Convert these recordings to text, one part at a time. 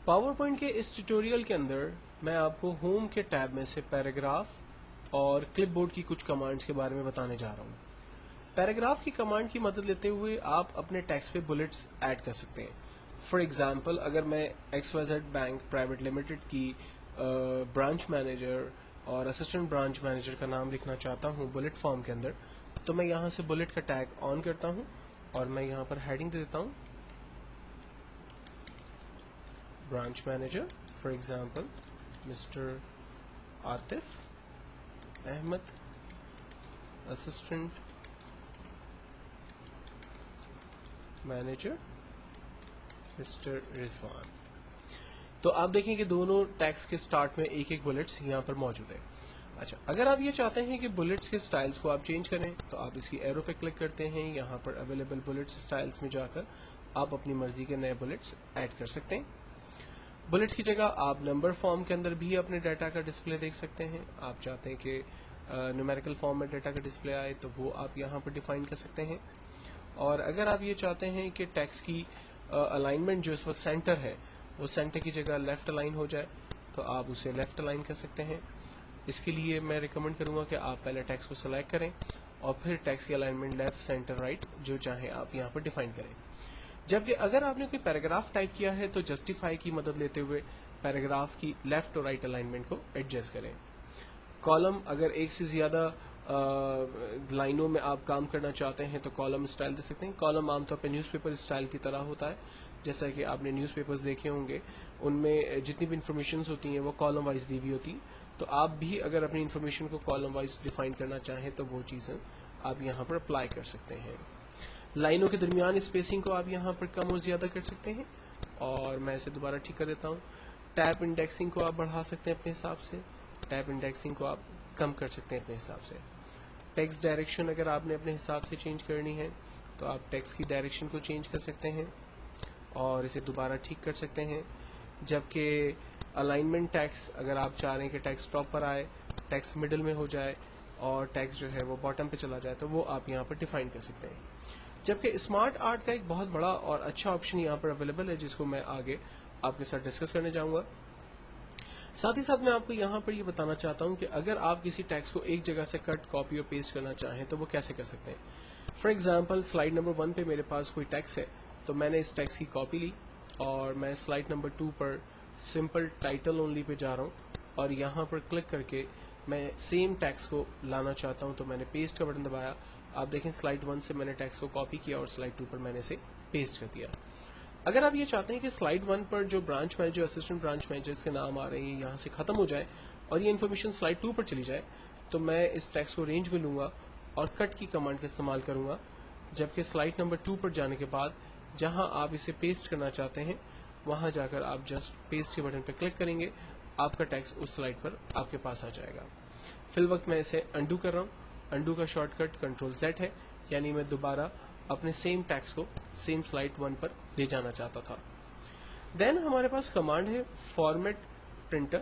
Power point کے اس tutorial کے اندر میں آپ کو ہوم کے ٹیب میں سے پیراگراف اور کلپ بورڈ کی کچھ کمانڈز کے بارے میں بتانے جا رہا ہوں. پیراگراف کی کمانڈ کی مدد لیتے ہوئے آپ اپنے ٹیکسٹ پہ بلٹس ایڈ کر سکتے ہیں. فار ایگزامپل اگر میں X Y Z bank private limited کی برانچ مینیجر اور اسسٹنٹ برانچ مینیجر کا نام لکھنا چاہتا ہوں بلٹ فارم کے اندر، تو میں یہاں سے بلٹ کا ٹیگ آن کرتا ہوں اور میں یہاں پر ہیڈنگ دے دیتا ہوں branch manager, for example mister Atif Ahmed assistant manager mister Rizwan. تو آپ دیکھیں کہ دونوں ٹیکسٹ کے سٹارٹ میں ایک ایک بلٹس یہاں پر موجود ہے. اچھا، اگر آپ یہ چاہتے ہیں کہ بلٹس کے سٹائلز کو آپ چینج کریں تو آپ اس کی ایرو پہ کلک کرتے ہیں. یہاں پر اویلیبل بلٹس سٹائلز میں جا کر آپ اپنی مرضی کے نئے بلٹس ایڈ کر سکتے ہیں. بلٹس کی جگہ آپ نمبر فارم کے اندر بھی اپنے ڈیٹا کا ڈسپلے دیکھ سکتے ہیں. آپ چاہتے ہیں کہ نیومیریکل فارم میں ڈیٹا کا ڈسپلے آئے تو وہ آپ یہاں پر ڈیفائن کر سکتے ہیں. اور اگر آپ یہ چاہتے ہیں کہ ٹیکسٹ کی الائنمنٹ جو اس وقت سینٹر ہے وہ سینٹر کی جگہ لیفٹ الائن ہو جائے تو آپ اسے لیفٹ الائن کر سکتے ہیں. اس کے لیے میں ریکمینڈ کروں گا کہ آپ پہلے ٹیکسٹ کو سلیکٹ کریں اور پھر ٹیکسٹ کی الائنمنٹ لیفٹ سینٹر رائٹ جو چاہیں آپ یہاں پر ڈیفائن کریں. جبکہ اگر آپ نے کوئی پیراگراف ٹائپ کیا ہے تو جسٹیفائی کی مدد لیتے ہوئے پیراگراف کی لیفٹ اور رائٹ الائنمنٹ کو ایڈجسٹ کریں. کالم اگر ایک سے زیادہ لائنوں میں آپ کام کرنا چاہتے ہیں تو کالم اسٹائل دے سکتے ہیں. کالم عام طور پہ نیوز پیپر اسٹائل کی طرح ہوتا ہے، جیسا کہ آپ نے نیوز پیپرز دیکھے ہوں گے، ان میں جتنی بھی انفارمیشنز ہوتی ہیں وہ کالم وائز دی ہوئی ہوتی ہیں. تو آپ بھی اگر اپنی انفارمیشن کو کالم وائز ڈیفائن کرنا چاہیں تو وہ چیزیں آپ یہاں پر اپلائی کر سکتے ہیں. لائنوں کے درمیان اسپیسنگ کو آپ یہاں پر کم اور زیادہ کر سکتے ہیں. اور میں اسے دوبارہ ٹھیک کر دیتا ہوں. ٹیپ انڈیکسنگ کو آپ بڑھا سکتے ہیں اپنے حساب سے، ٹیپ انڈیکسنگ کو آپ کم کر سکتے ہیں اپنے حساب سے. ٹیکسٹ ڈائریکشن اگر آپ نے اپنے حساب سے چینج کرنی ہے تو آپ ٹیکسٹ کی ڈائریکشن کو چینج کر سکتے ہیں اور اسے دوبارہ ٹھیک کر سکتے ہیں. جبکہ الائنمنٹ ٹیکسٹ اگر آپ چاہ رہے ہیں کہ ٹیکسٹ ٹاپ پر آئے، ٹیکسٹ مڈل میں ہو جائے اور ٹیکسٹ جو ہے وہ باٹم پہ چلا جائے تو وہ آپ یہاں پر ڈیفائن کر سکتے ہیں. جبکہ اسمارٹ آرٹ کا ایک بہت بڑا اور اچھا آپشن یہاں پر اویلیبل ہے جس کو میں آگے آپ کے ساتھ ڈسکس کرنے جاؤں گا. ساتھ ہی ساتھ میں آپ کو یہاں پر یہ بتانا چاہتا ہوں کہ اگر آپ کسی ٹیکسٹ کو ایک جگہ سے کٹ، کاپی اور پیسٹ کرنا چاہیں تو وہ کیسے کر سکتے ہیں. فار ایگزامپل سلائیڈ نمبر 1 پہ میرے پاس کوئی ٹیکسٹ ہے تو میں نے اس ٹیکسٹ کی کاپی لی اور میں سلائیڈ نمبر 2 پر سمپل ٹائٹل اونلی پہ جا رہا ہوں اور یہاں پر کلک کر کے میں سیم ٹیکسٹ کو لانا چاہتا ہوں تو میں نے پیسٹ کا بٹن دبایا. آپ دیکھیں سلائیڈ 1 سے میں نے ٹیکسٹ کو کاپی کیا اور سلائیڈ 2 پر میں نے اسے پیسٹ کر دیا. اگر آپ یہ چاہتے ہیں کہ سلائیڈ 1 پر جو branch manager, assistant branch managers کے نام آ رہے ہیں یہاں سے ختم ہو جائے اور یہ انفارمیشن سلائیڈ 2 پر چلی جائے تو میں اس ٹیکسٹ کو رینج میں لوں گا اور کٹ کی کمانڈ کا استعمال کروں گا. جبکہ سلائیڈ نمبر 2 پر جانے کے بعد جہاں آپ اسے پیسٹ کرنا چاہتے ہیں وہاں جا کر آپ جسٹ پیسٹ کے بٹن پہ کلک کریں گے، آپ کا ٹیکسٹ اس سلائیڈ پر آپ کے پاس آ جائے گا. فی الوقت میں اسے انڈو کر رہا ہوں. انڈو کا شارٹ کٹ کنٹرول زیڈ ہے، یعنی میں دوبارہ اپنے سیم ٹیکسٹ کو سیم سلائیڈ 1 پر لے جانا چاہتا تھا. دین ہمارے پاس کمانڈ ہے format printer.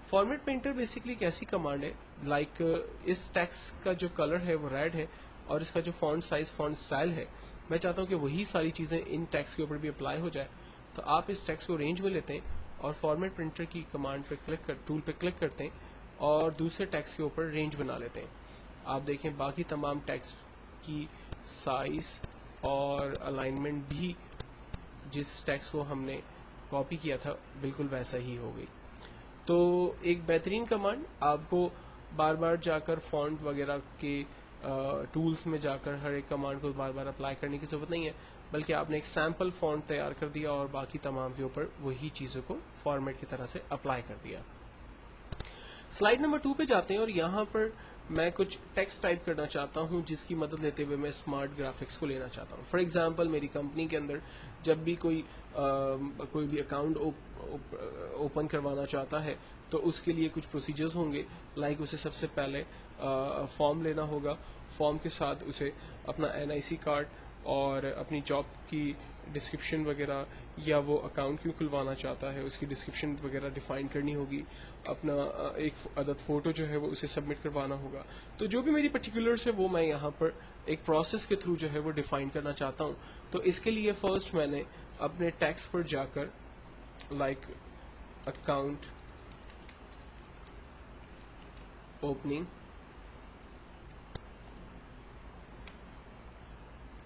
Format printer basically ایک ایسی کمانڈ ہے لائک اس ٹیکسٹ کا جو کلر ہے وہ ریڈ ہے اور اس کا جو فونٹ سائز، فونٹ سٹائل ہے، میں چاہتا ہوں کہ وہی ساری چیزیں ان ٹیکسٹ کے اوپر بھی اپلائی ہو جائے. تو آپ اس ٹیکسٹ کو رینج میں لیتے ہیں اور فارمیٹ پرنٹر کی کمانڈ پہ ٹول پہ کلک کرتے ہیں اور دوسرے ٹیکسٹ کے اوپر رینج بنا لیتے ہیں. آپ دیکھیں باقی تمام ٹیکسٹ کی سائز اور الائنمنٹ بھی جس ٹیکسٹ کو ہم نے کاپی کیا تھا بالکل ویسا ہی ہو گئی. تو ایک بہترین کمانڈ، آپ کو بار بار جا کر فونٹ وغیرہ کے ٹولز میں جا کر ہر ایک کمانڈ کو بار بار اپلائی کرنے کی ضرورت نہیں ہے، بلکہ آپ نے ایک سیمپل فونٹ تیار کر دیا اور باقی تمام کے اوپر وہی چیزوں کو فارمیٹ کی طرح سے اپلائی کر دیا. سلائیڈ نمبر 2 پہ جاتے ہیں اور یہاں پر میں کچھ ٹیکسٹ ٹائپ کرنا چاہتا ہوں جس کی مدد لیتے ہوئے میں اسمارٹ گرافکس کو لینا چاہتا ہوں. فار ایگزامپل میری کمپنی کے اندر جب بھی کوئی بھی اکاؤنٹ اوپن کروانا چاہتا ہے تو اس کے لیے کچھ پروسیجرز ہوں گے. لائک اسے سب سے پہلے فارم لینا ہوگا. فارم کے ساتھ اسے اپنا NIC کارڈ اور اپنی جاب کی ڈسکرپشن وغیرہ یا وہ اکاؤنٹ کیوں کھلوانا چاہتا ہے اس کی ڈسکرپشن وغیرہ ڈیفائن کرنی ہوگی. اپنا ایک عدد فوٹو جو ہے وہ اسے سبمٹ کروانا ہوگا. تو جو بھی میری پرٹیکولرز ہے وہ میں یہاں پر ایک پروسیس کے تھرو جو ہے وہ ڈیفائن کرنا چاہتا ہوں. تو اس کے لیے فرسٹ میں نے اپنے ٹیکسٹ پر جا کر like account opening,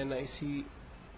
NIC